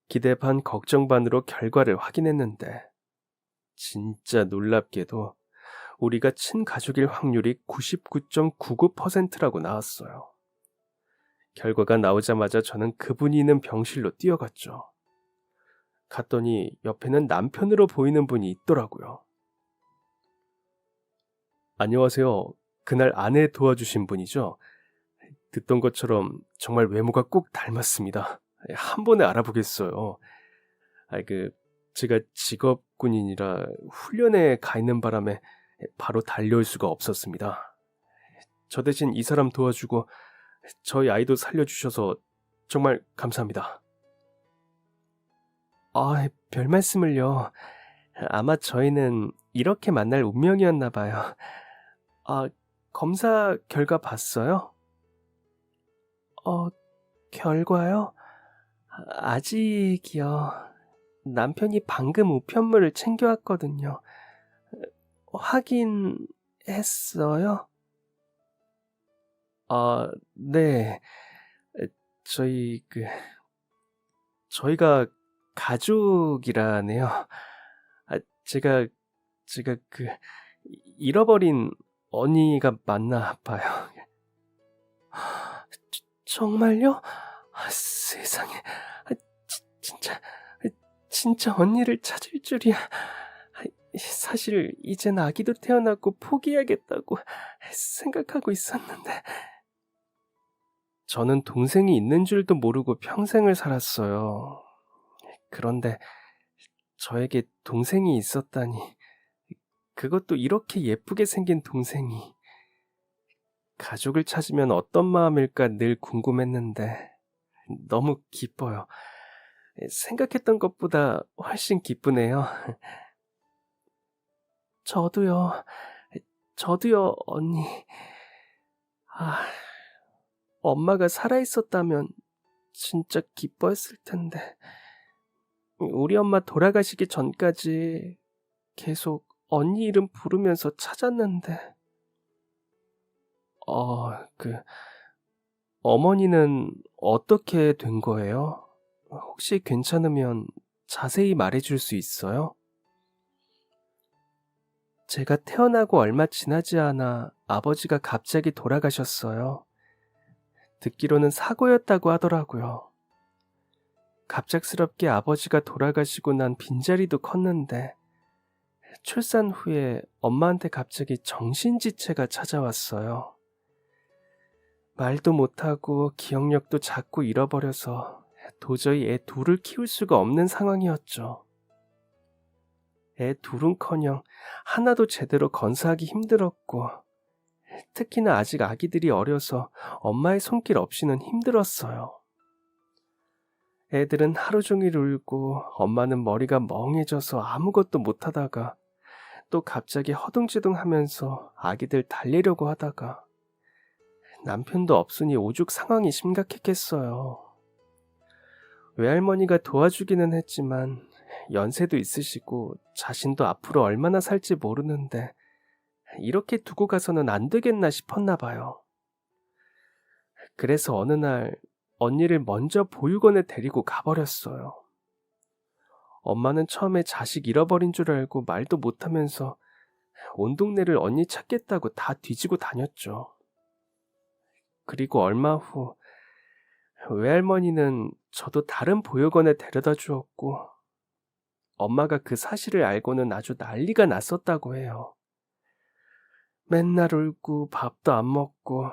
기대 반 걱정 반으로 결과를 확인했는데 진짜 놀랍게도 우리가 친가족일 확률이 99.99%라고 나왔어요. 결과가 나오자마자 저는 그분이 있는 병실로 뛰어갔죠. 갔더니 옆에는 남편으로 보이는 분이 있더라고요. 안녕하세요. 그날 아내 도와주신 분이죠? 듣던 것처럼 정말 외모가 꼭 닮았습니다. 한 번에 알아보겠어요. 제가 직업군인이라 훈련에 가 있는 바람에 바로 달려올 수가 없었습니다. 저 대신 이 사람 도와주고 저희 아이도 살려주셔서 정말 감사합니다. 별 말씀을요. 아마 저희는 이렇게 만날 운명이었나 봐요. 검사 결과 봤어요? 결과요? 아직이요. 남편이 방금 우편물을 챙겨왔거든요. 확인했어요? 네. 에, 저희 저희가 가족이라네요. 제가 잃어버린 언니가 맞나 봐요. 정말요? 세상에. 진짜 언니를 찾을 줄이야. 사실 이젠 아기도 태어났고 포기해야겠다고 생각하고 있었는데. 저는 동생이 있는 줄도 모르고 평생을 살았어요. 그런데 저에게 동생이 있었다니. 그것도 이렇게 예쁘게 생긴 동생이. 가족을 찾으면 어떤 마음일까 늘 궁금했는데 너무 기뻐요. 생각했던 것보다 훨씬 기쁘네요. 저도요. 저도요, 언니. 아, 엄마가 살아있었다면 진짜 기뻐했을 텐데. 우리 엄마 돌아가시기 전까지 계속 언니 이름 부르면서 찾았는데. 어머니는 어떻게 된 거예요? 혹시 괜찮으면 자세히 말해줄 수 있어요? 제가 태어나고 얼마 지나지 않아 아버지가 갑자기 돌아가셨어요. 듣기로는 사고였다고 하더라고요. 갑작스럽게 아버지가 돌아가시고 난 빈자리도 컸는데 출산 후에 엄마한테 갑자기 정신지체가 찾아왔어요. 말도 못하고 기억력도 자꾸 잃어버려서 도저히 애 둘을 키울 수가 없는 상황이었죠. 애 둘은커녕 하나도 제대로 건사하기 힘들었고 특히나 아직 아기들이 어려서 엄마의 손길 없이는 힘들었어요. 애들은 하루 종일 울고 엄마는 머리가 멍해져서 아무것도 못하다가 또 갑자기 허둥지둥하면서 아기들 달래려고 하다가 남편도 없으니 오죽 상황이 심각했겠어요. 외할머니가 도와주기는 했지만 연세도 있으시고 자신도 앞으로 얼마나 살지 모르는데 이렇게 두고 가서는 안 되겠나 싶었나 봐요. 그래서 어느 날 언니를 먼저 보육원에 데리고 가버렸어요. 엄마는 처음에 자식 잃어버린 줄 알고 말도 못하면서 온 동네를 언니 찾겠다고 다 뒤지고 다녔죠. 그리고 얼마 후 외할머니는 저도 다른 보육원에 데려다 주었고 엄마가 그 사실을 알고는 아주 난리가 났었다고 해요. 맨날 울고 밥도 안 먹고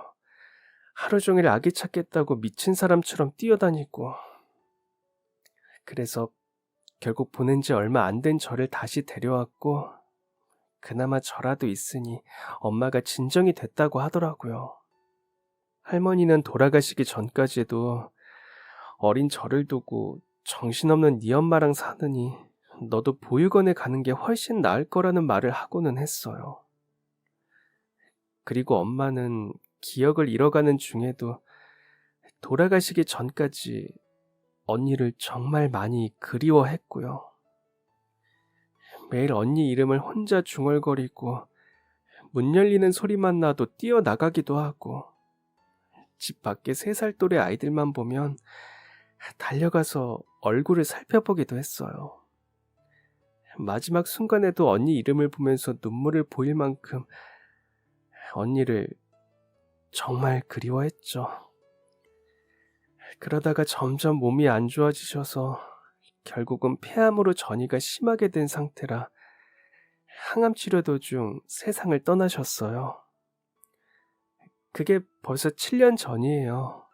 하루 종일 아기 찾겠다고 미친 사람처럼 뛰어다니고 그래서 결국 보낸 지 얼마 안 된 저를 다시 데려왔고 그나마 저라도 있으니 엄마가 진정이 됐다고 하더라고요. 할머니는 돌아가시기 전까지도 어린 저를 두고 정신없는 네 엄마랑 사느니 너도 보육원에 가는 게 훨씬 나을 거라는 말을 하고는 했어요. 그리고 엄마는 기억을 잃어가는 중에도 돌아가시기 전까지 언니를 정말 많이 그리워했고요. 매일 언니 이름을 혼자 중얼거리고 문 열리는 소리만 나도 뛰어나가기도 하고 집 밖에 3살 또래 아이들만 보면 달려가서 얼굴을 살펴보기도 했어요. 마지막 순간에도 언니 이름을 보면서 눈물을 보일 만큼 언니를 정말 그리워했죠. 그러다가 점점 몸이 안 좋아지셔서 결국은 폐암으로 전이가 심하게 된 상태라 항암 치료 도중 세상을 떠나셨어요. 그게 벌써 7년 전이에요.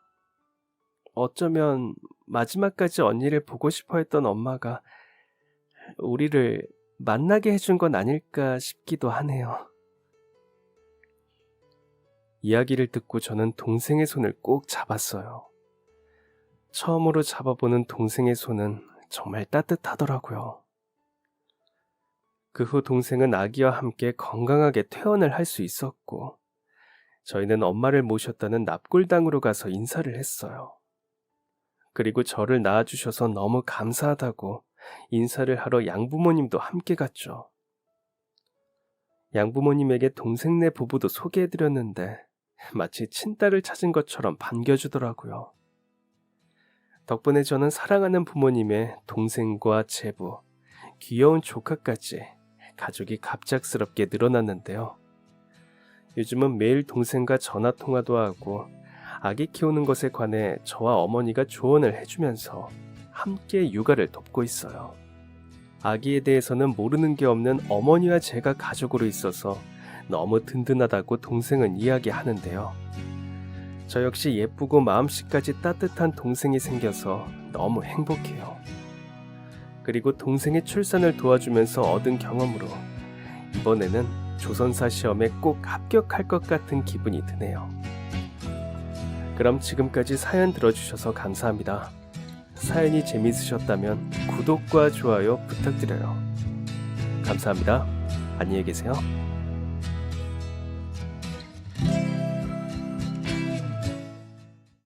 어쩌면 마지막까지 언니를 보고 싶어 했던 엄마가 우리를 만나게 해준 건 아닐까 싶기도 하네요. 이야기를 듣고 저는 동생의 손을 꼭 잡았어요. 처음으로 잡아보는 동생의 손은 정말 따뜻하더라고요. 그 후 동생은 아기와 함께 건강하게 퇴원을 할 수 있었고 저희는 엄마를 모셨다는 납골당으로 가서 인사를 했어요. 그리고 저를 낳아주셔서 너무 감사하다고 인사를 하러 양부모님도 함께 갔죠. 양부모님에게 동생네 부부도 소개해드렸는데 마치 친딸을 찾은 것처럼 반겨주더라고요. 덕분에 저는 사랑하는 부모님의 동생과 제부, 귀여운 조카까지 가족이 갑작스럽게 늘어났는데요. 요즘은 매일 동생과 전화통화도 하고 아기 키우는 것에 관해 저와 어머니가 조언을 해주면서 함께 육아를 돕고 있어요. 아기에 대해서는 모르는 게 없는 어머니와 제가 가족으로 있어서 너무 든든하다고 동생은 이야기하는데요. 저 역시 예쁘고 마음씨까지 따뜻한 동생이 생겨서 너무 행복해요. 그리고 동생의 출산을 도와주면서 얻은 경험으로 이번에는 조선사 시험에 꼭 합격할 것 같은 기분이 드네요. 그럼 지금까지 사연 들어주셔서 감사합니다. 사연이 재미있으셨다면 구독과 좋아요 부탁드려요. 감사합니다. 안녕히 계세요.